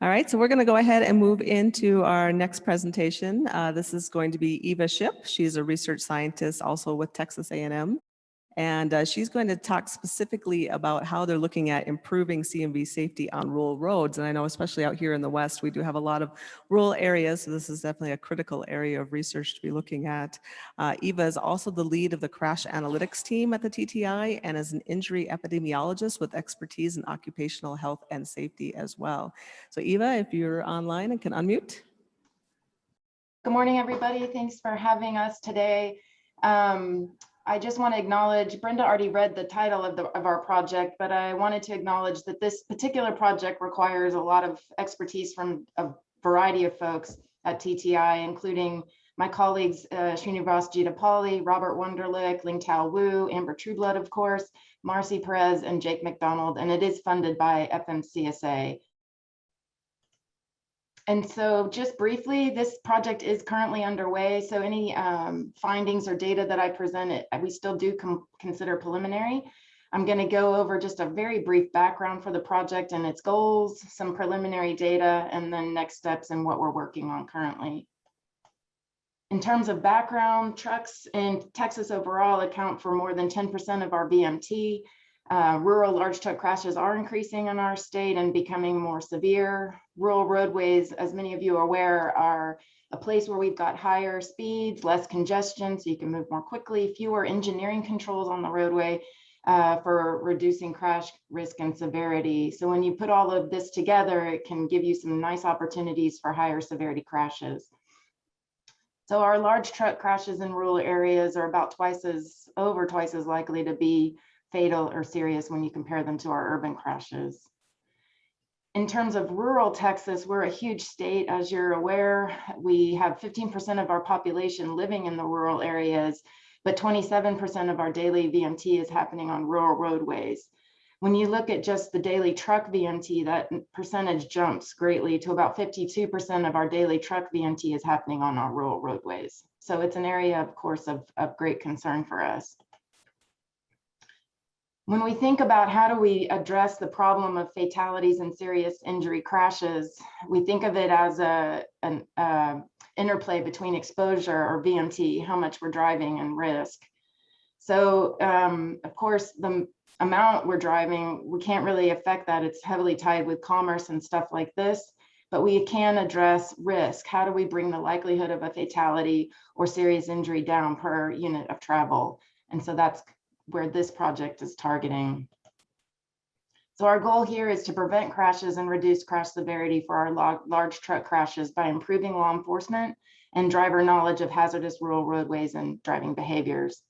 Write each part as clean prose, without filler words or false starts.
All right, so we're going to go ahead and move into our next presentation. This is going to be Eva Ship. She's a research scientist also with Texas A&M. And she's going to talk specifically about how they're looking at improving CMV safety on rural roads. And I know especially out here in the West, we do have a lot of rural areas, so this is definitely a critical area of research to be looking at. Eva is also the lead of the crash analytics team at the TTI and is an injury epidemiologist with expertise in occupational health and safety as well. So Eva, if you're online and can unmute. Good morning, everybody. Thanks for having us today. I just want to acknowledge, Brenda already read the title of our project, but I wanted to acknowledge that this particular project requires a lot of expertise from a variety of folks at TTI, including my colleagues, Srinivas Jitapalli, Robert Wunderlich, Ling Tao Wu, Amber Trueblood, of course, Marcy Perez, and Jake McDonald, and it is funded by FMCSA. And so just briefly, this project is currently underway. So any findings or data that I present, we still do consider preliminary. I'm going to go over just a very brief background for the project and its goals, some preliminary data, and then next steps and what we're working on currently. In terms of background, trucks in Texas overall account for more than 10% of our VMT. Rural large truck crashes are increasing in our state and becoming more severe. Rural roadways, as many of you are aware, are a place where we've got higher speeds, less congestion, so you can move more quickly, fewer engineering controls on the roadway for reducing crash risk and severity. So when you put all of this together, it can give you some nice opportunities for higher severity crashes. So our large truck crashes in rural areas are about over twice as likely to be fatal or serious when you compare them to our urban crashes. In terms of rural Texas, we're a huge state, as you're aware. We have 15% of our population living in the rural areas, but 27% of our daily VMT is happening on rural roadways. When you look at just the daily truck VMT, that percentage jumps greatly to about 52% of our daily truck VMT is happening on our rural roadways. So it's an area, of course, of great concern for us. When we think about how do we address the problem of fatalities and serious injury crashes, we think of it as an interplay between exposure or VMT, how much we're driving, and risk. So of course, the amount we're driving, we can't really affect that. It's heavily tied with commerce and stuff like this, but we can address risk. How do we bring the likelihood of a fatality or serious injury down per unit of travel? And so that's where this project is targeting. So our goal here is to prevent crashes and reduce crash severity for our large truck crashes by improving law enforcement and driver knowledge of hazardous rural roadways and driving behaviors.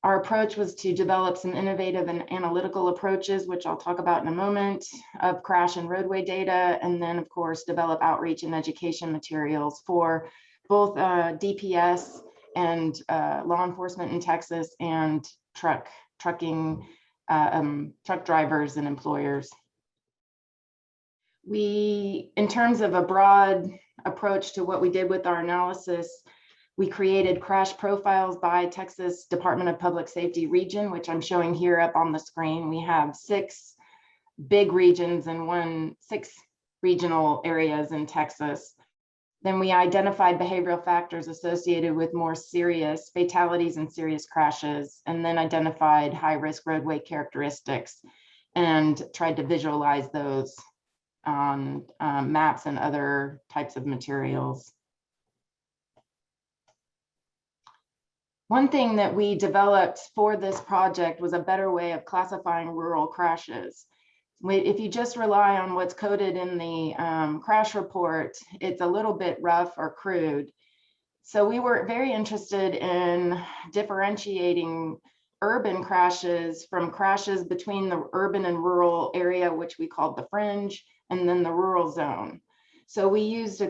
Our approach was to develop some innovative and analytical approaches, which I'll talk about in a moment, of crash and roadway data, and then of course, develop outreach and education materials for both DPS and law enforcement in Texas and truck drivers and employers. In terms of a broad approach to what we did with our analysis, we created crash profiles by Texas Department of Public Safety region, which I'm showing here up on the screen. We have 6 big regions and 6 regional areas in Texas. Then we identified behavioral factors associated with more serious fatalities and serious crashes, and then identified high-risk roadway characteristics and tried to visualize those on maps and other types of materials. One thing that we developed for this project was a better way of classifying rural crashes. If you just rely on what's coded in the crash report, it's a little bit rough or crude. So we were very interested in differentiating urban crashes from crashes between the urban and rural area, which we called the fringe, and then the rural zone. So we used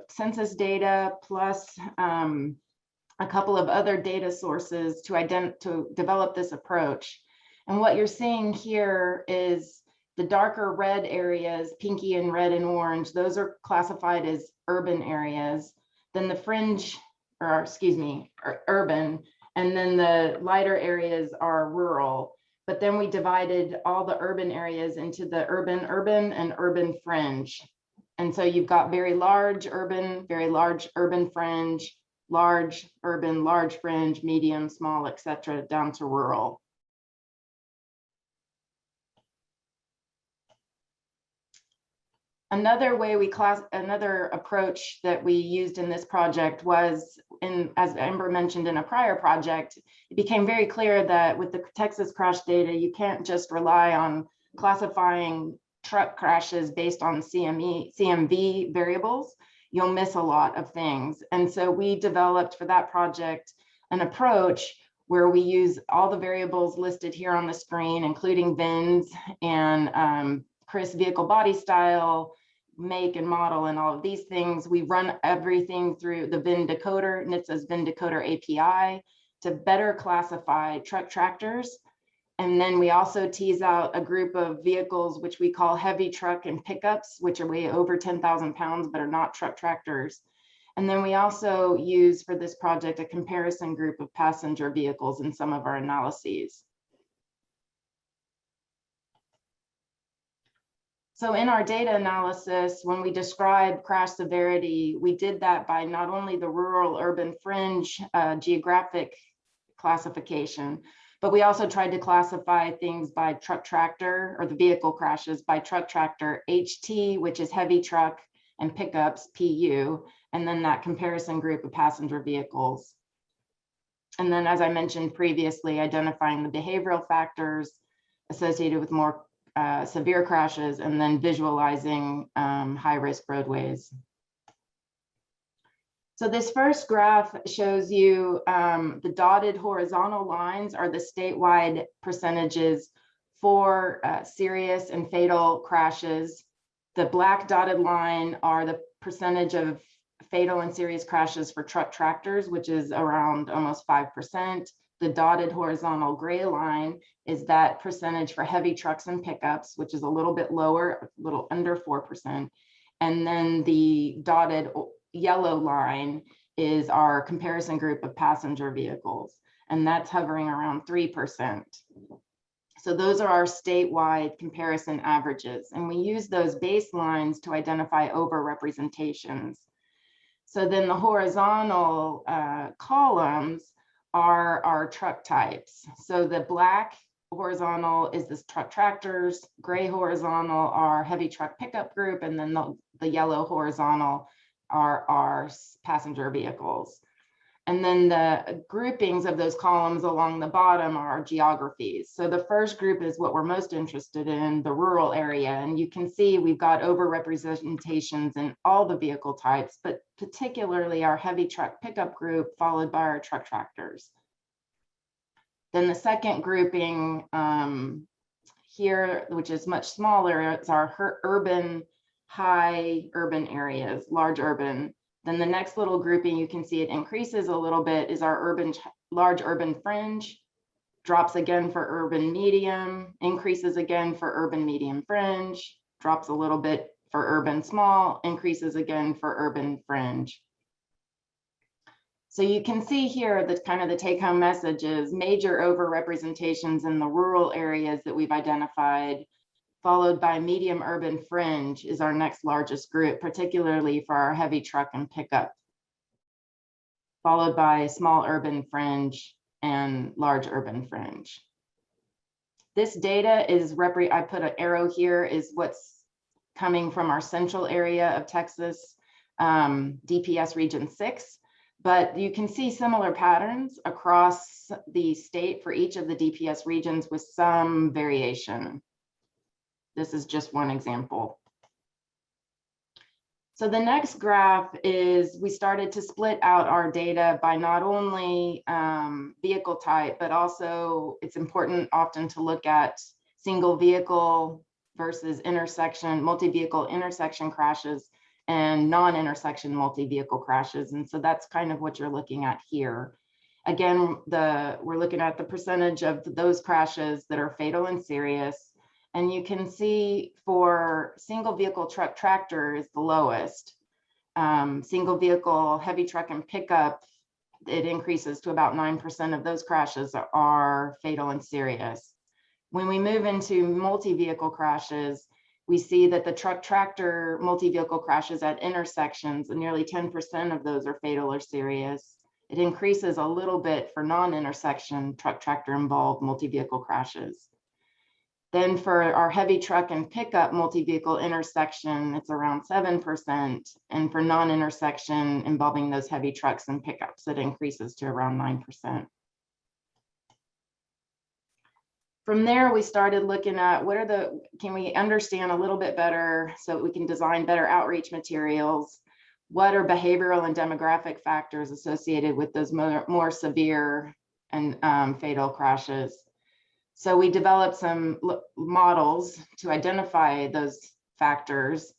census data plus a couple of other data sources to develop this approach. And what you're seeing here is the darker red areas, pinky and red and orange, those are classified as urban areas. Then the fringe, or excuse me, are urban, and then the lighter areas are rural. But then we divided all the urban areas into the urban, and urban fringe. And so you've got very large urban fringe, large urban, large fringe, medium, small, etc., down to rural. Another approach that we used in this project was, as Amber mentioned in a prior project, it became very clear that with the Texas crash data, you can't just rely on classifying truck crashes based on CMV variables. You'll miss a lot of things. And so we developed for that project an approach where we use all the variables listed here on the screen, including VINs and CRIS vehicle body style, make and model, and all of these things. We run everything through the VIN decoder, NHTSA's VIN decoder API, to better classify truck tractors. And then we also tease out a group of vehicles, which we call heavy truck and pickups, which are way over 10,000 pounds, but are not truck tractors. And then we also use for this project a comparison group of passenger vehicles in some of our analyses. So in our data analysis, when we describe crash severity, we did that by not only the rural urban fringe geographic classification, but we also tried to classify things by truck tractor, or the vehicle crashes by truck tractor HT, which is heavy truck, and pickups PU, and then that comparison group of passenger vehicles. And then, as I mentioned previously, identifying the behavioral factors associated with more severe crashes, and then visualizing high-risk roadways. So this first graph shows you the dotted horizontal lines are the statewide percentages for serious and fatal crashes. The black dotted line are the percentage of fatal and serious crashes for truck tractors, which is around almost 5%. The dotted horizontal gray line is that percentage for heavy trucks and pickups, which is a little bit lower, a little under 4%. And then the dotted yellow line is our comparison group of passenger vehicles, and that's hovering around 3%. So those are our statewide comparison averages, and we use those baselines to identify overrepresentations. So then the horizontal columns are our truck types. So the black horizontal is this truck tractors, gray horizontal are heavy truck pickup group, and then the yellow horizontal are our passenger vehicles. And then the groupings of those columns along the bottom are our geographies. So the first group is what we're most interested in, the rural area. And you can see we've got overrepresentations in all the vehicle types, but particularly our heavy truck pickup group, followed by our truck tractors. Then the second grouping here, which is much smaller, it's our urban, high urban areas, large urban. Then the next little grouping, you can see it increases a little bit, is our large urban fringe, drops again for urban medium, increases again for urban medium fringe, drops a little bit for urban small, increases again for urban fringe. So you can see here that kind of the take-home message is major overrepresentations in the rural areas that we've identified, followed by medium urban fringe is our next largest group, particularly for our heavy truck and pickup, followed by small urban fringe and large urban fringe. This data is, I put an arrow here, is what's coming from our central area of Texas, DPS region 6, but you can see similar patterns across the state for each of the DPS regions with some variation. This is just one example. So the next graph is we started to split out our data by not only vehicle type, but also it's important often to look at single vehicle versus intersection, multi-vehicle intersection crashes and non-intersection multi-vehicle crashes. And so that's kind of what you're looking at here. Again, we're looking at the percentage of those crashes that are fatal and serious. And you can see for single vehicle truck tractor is the lowest. Single vehicle heavy truck and pickup, it increases to about 9% of those crashes are fatal and serious. When we move into multi-vehicle crashes, we see that the truck-tractor multi-vehicle crashes at intersections, and nearly 10% of those are fatal or serious. It increases a little bit for non-intersection truck-tractor involved multi-vehicle crashes. Then for our heavy truck and pickup multi-vehicle intersection, it's around 7%. And for non-intersection involving those heavy trucks and pickups, it increases to around 9%. From there, we started looking at can we understand a little bit better so that we can design better outreach materials? What are behavioral and demographic factors associated with those more severe and fatal crashes? So we developed some models to identify those factors.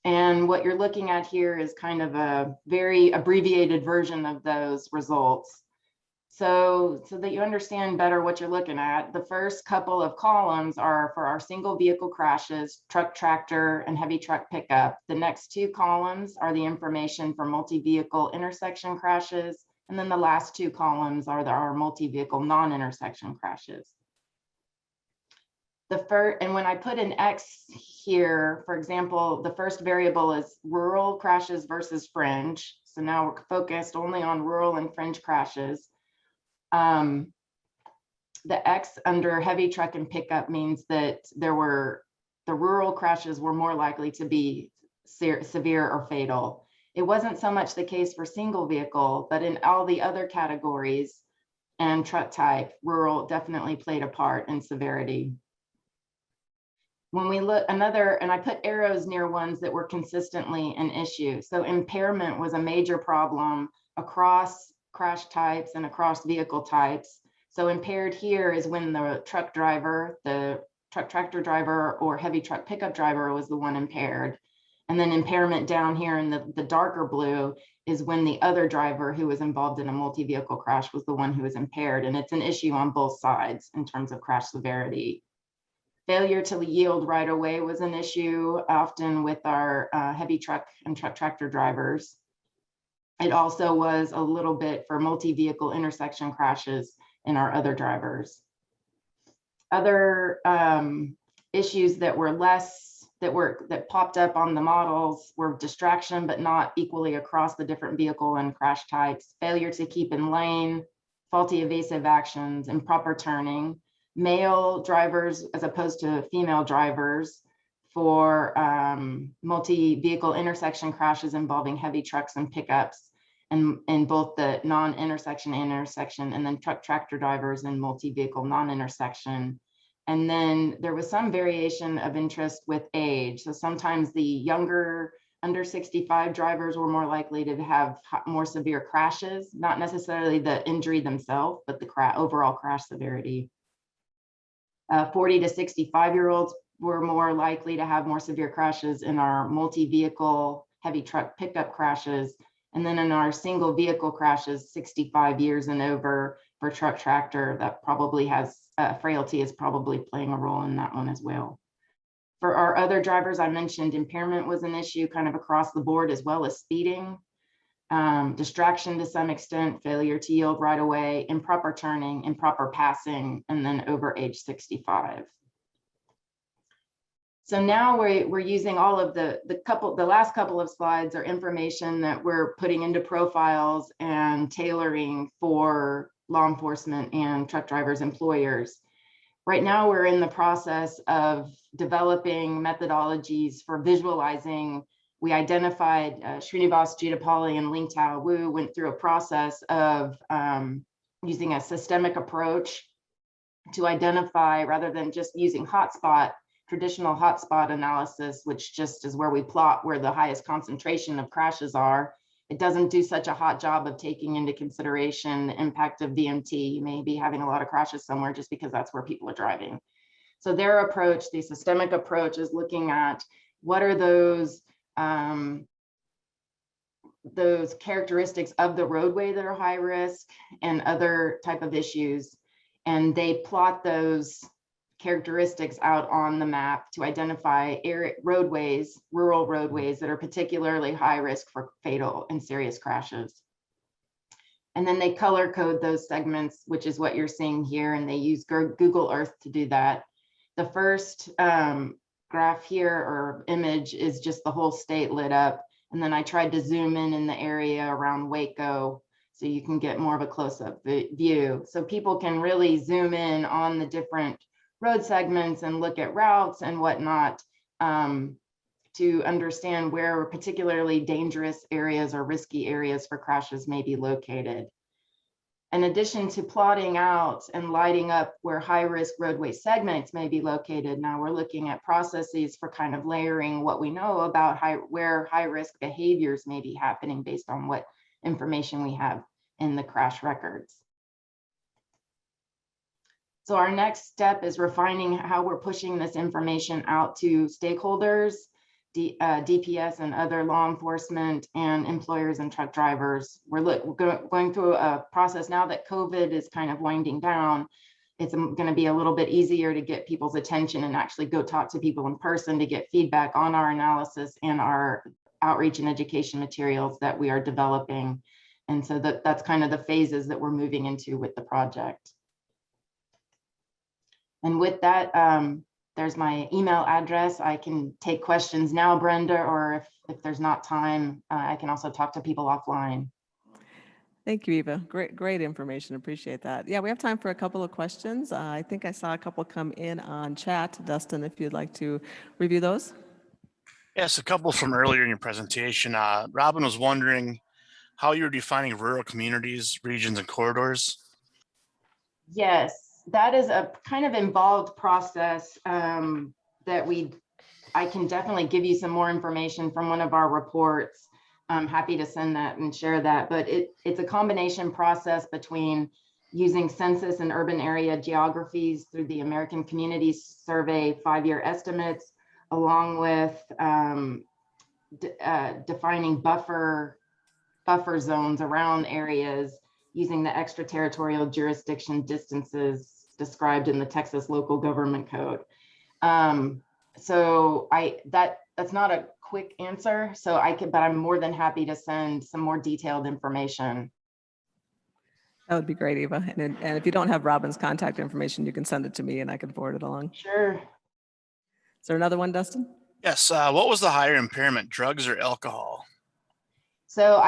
And what you're looking at here is kind of a very abbreviated version of those results. So that you understand better what you're looking at, the first couple of columns are for our single vehicle crashes, truck, tractor, and heavy truck pickup. The next two columns are the information for multi-vehicle intersection crashes. And then the last two columns are our multi-vehicle non-intersection crashes. And when I put an X here, for example, the first variable is rural crashes versus fringe. So now we're focused only on rural and fringe crashes. The X under heavy truck and pickup means that the rural crashes were more likely to be severe or fatal. It wasn't so much the case for single vehicle, but in all the other categories and truck type, rural definitely played a part in severity. When we look and I put arrows near ones that were consistently an issue. So impairment was a major problem across crash types and across vehicle types. So impaired here is when the truck driver, the truck tractor driver or heavy truck pickup driver was the one impaired. And then impairment down here in the darker blue is when the other driver who was involved in a multi-vehicle crash was the one who was impaired. And it's an issue on both sides in terms of crash severity. Failure to yield right away was an issue, often with our heavy truck and truck tractor drivers. It also was a little bit for multi-vehicle intersection crashes in our other drivers. Other issues that popped up on the models were distraction, but not equally across the different vehicle and crash types, failure to keep in lane, faulty evasive actions, improper turning, male drivers as opposed to female drivers for multi-vehicle intersection crashes involving heavy trucks and pickups, and in both the non-intersection and intersection, and then truck tractor drivers and multi-vehicle non-intersection. And then there was some variation of interest with age. So sometimes the younger under 65 drivers were more likely to have more severe crashes, not necessarily the injury themselves, but the overall crash severity. 40 to 65-year-olds were more likely to have more severe crashes in our multi-vehicle heavy truck pickup crashes. And then in our single vehicle crashes, 65 years and over for truck tractor, that probably has frailty is probably playing a role in that one as well. For our other drivers, I mentioned impairment was an issue kind of across the board, as well as speeding. Distraction to some extent, failure to yield right away, improper turning, improper passing, and then over age 65. So now we're using all of the last couple of slides are information that we're putting into profiles and tailoring for law enforcement and truck drivers' employers. Right now, we're in the process of developing methodologies for visualizing. We identified Srinivas Jitapalli and Ling Tao Wu went through a process of using a systemic approach to identify, rather than just using traditional hotspot analysis, which just is where we plot where the highest concentration of crashes are. It doesn't do such a hot job of taking into consideration the impact of VMT. You may be having a lot of crashes somewhere just because that's where people are driving. So their approach, the systemic approach, is looking at what are those characteristics of the roadway that are high risk and other type of issues. And they plot those characteristics out on the map to identify roadways, rural roadways that are particularly high risk for fatal and serious crashes. And then they color code those segments, which is what you're seeing here. And they use Google Earth to do that. The first graph here or image is just the whole state lit up. And then I tried to zoom in the area around Waco so you can get more of a close-up view. So people can really zoom in on the different road segments and look at routes and whatnot to understand where particularly dangerous areas or risky areas for crashes may be located. In addition to plotting out and lighting up where high-risk roadway segments may be located, now we're looking at processes for kind of layering what we know about where high-risk behaviors may be happening based on what information we have in the crash records. So our next step is refining how we're pushing this information out to stakeholders, DPS and other law enforcement and employers and truck drivers. We're going through a process now that COVID is kind of winding down. It's going to be a little bit easier to get people's attention and actually go talk to people in person to get feedback on our analysis and our outreach and education materials that we are developing. And so that's kind of the phases that we're moving into with the project. And with that, there's my email address. I can take questions now, Brenda, or if there's not time, I can also talk to people offline. Thank you, Eva. Great information. Appreciate that. Yeah, we have time for a couple of questions. I think I saw a couple come in on chat. Dustin, if you'd like to review those. Yes, a couple from earlier in your presentation. Robin was wondering how you're defining rural communities, regions, and corridors. Yes. That is a kind of involved process that I can definitely give you some more information from one of our reports. I'm happy to send that and share that, but it's a combination process between using census and urban area geographies through the American Communities Survey 5-year estimates, along with defining buffer zones around areas using the extraterritorial jurisdiction distances described in the Texas Local Government Code. So that's not a quick answer. So but I'm more than happy to send some more detailed information. That would be great, Eva. And if you don't have Robin's contact information, you can send it to me and I can forward it along. Sure. Is there another one, Dustin? Yes. What was the higher impairment, drugs or alcohol? So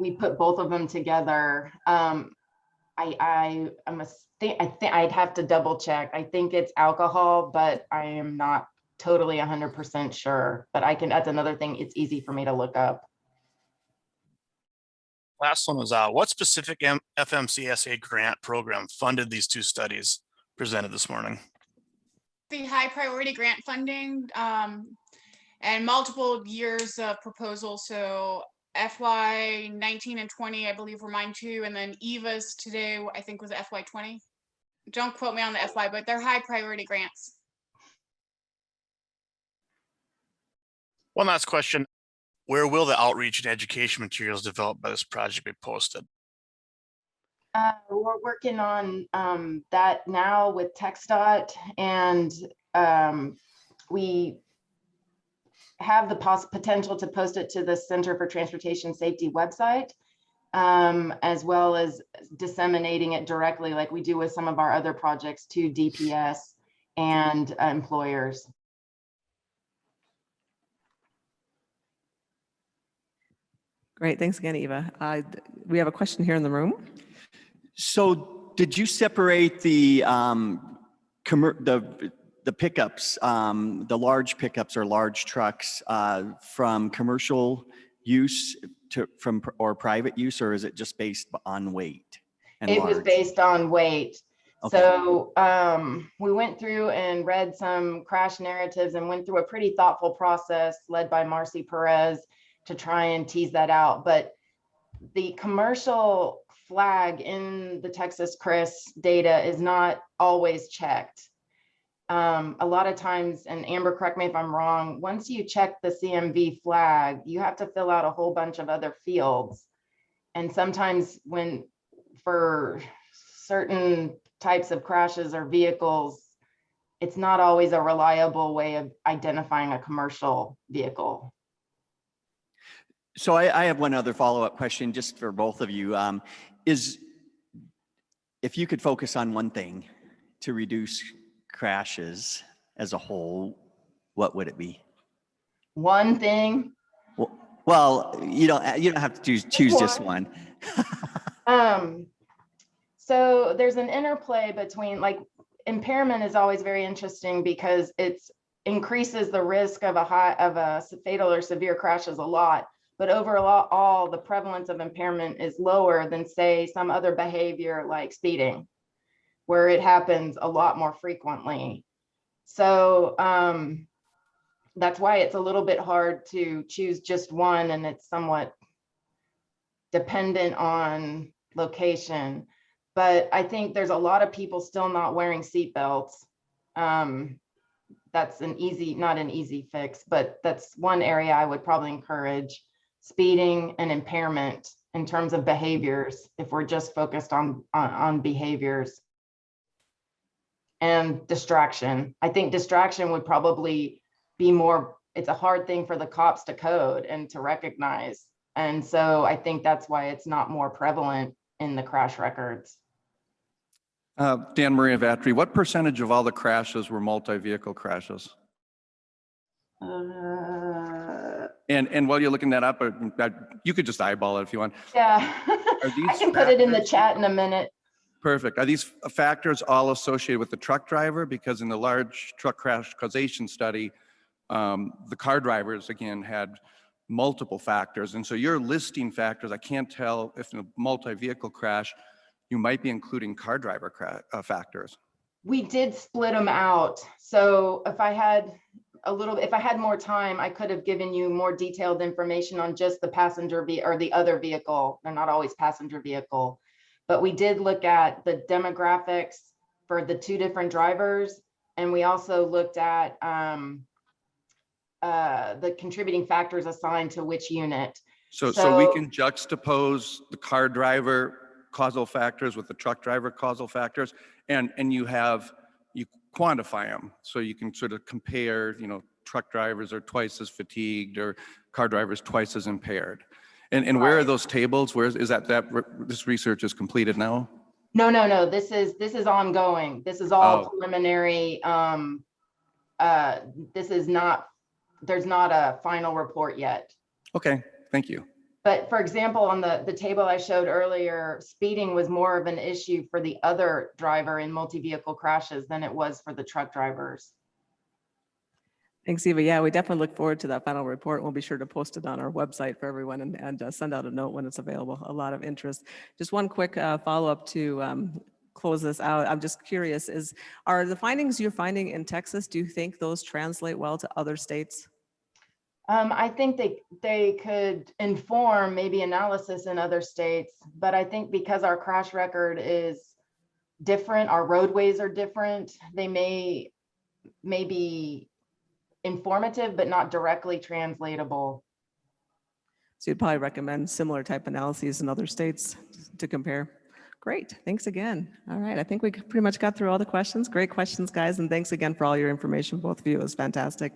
we put both of them together. I think I'd have to double check. I think it's alcohol, but I am not totally 100% sure. But that's another thing. It's easy for me to look up. Last one was what specific FMCSA grant program funded these two studies presented this morning? The high priority grant funding and multiple years of proposals. So FY 19 and 20, I believe, were mine too. And then Eva's today, I think, was FY 20. Don't quote me on the FY, but they're high priority grants. One last question. Where will the outreach and education materials developed by this project be posted? We're working on that now with TxDOT, and we have the potential to post it to the Center for Transportation Safety website, as well as disseminating it directly like we do with some of our other projects to DPS and employers. Great. Thanks again, Eva. We have a question here in the room. So did you separate the pickups, the large pickups or large trucks from commercial use or private use, or is it just based on weight? It was based on weight. Okay. So we went through and read some crash narratives and went through a pretty thoughtful process led by Marcy Perez to try and tease that out. But the commercial flag in the Texas CRIS data is not always checked. A lot of times, and Amber, correct me if I'm wrong, once you check the CMV flag, you have to fill out a whole bunch of other fields. And sometimes for certain types of crashes or vehicles, it's not always a reliable way of identifying a commercial vehicle. So I have one other follow-up question just for both of you. Is if you could focus on one thing to reduce crashes as a whole, what would it be? One thing. Well, you don't have to choose just one. So there's an interplay between, like, impairment is always very interesting because it's increases the risk of a fatal or severe crashes a lot. But overall, the prevalence of impairment is lower than, say, some other behavior like speeding, where it happens a lot more frequently. So that's why it's a little bit hard to choose just one, and it's somewhat dependent on location. But I think there's a lot of people still not wearing seatbelts. That's not an easy fix, but that's one area I would probably encourage: speeding and impairment in terms of behaviors, if we're just focused on behaviors. And distraction. I think distraction would probably be more, it's a hard thing for the cops to code and to recognize. And so I think that's why it's not more prevalent in the crash records. Dan Maria Vatry, what percentage of all the crashes were multi-vehicle crashes? And while you're looking that up, you could just eyeball it if you want. Yeah, I can put it in the chat in a minute. Perfect. Are these factors all associated with the truck driver? Because in the large truck crash causation study, the car drivers, again, had multiple factors. And so you're listing factors. I can't tell if in a multi-vehicle crash, you might be including car driver factors. We did split them out. So if I had more time, I could have given you more detailed information on just the passenger or the other vehicle. They're not always passenger vehicle, but we did look at the demographics for the two different drivers. And we also looked at the contributing factors assigned to which unit. So we can juxtapose the car driver causal factors with the truck driver causal factors, and you quantify them. So you can sort of compare, truck drivers are twice as fatigued or car drivers twice as impaired. And where are those tables? Where is that this research is completed now? No. This is ongoing. This is all preliminary. There's not a final report yet. Okay, thank you. But for example, on the table I showed earlier, speeding was more of an issue for the other driver in multi-vehicle crashes than it was for the truck drivers. Thanks, Eva. Yeah, we definitely look forward to that final report. We'll be sure to post it on our website for everyone and send out a note when it's available. A lot of interest. Just one quick follow-up to close this out. I'm just curious, are the findings you're finding in Texas, do you think those translate well to other states? I think they could inform maybe analysis in other states, but I think because our crash record is different, our roadways are different, they may be informative, but not directly translatable. So you'd probably recommend similar type analyses in other states to compare. Great, thanks again. All right, I think we pretty much got through all the questions. Great questions, guys, and thanks again for all your information, both of you. It was fantastic.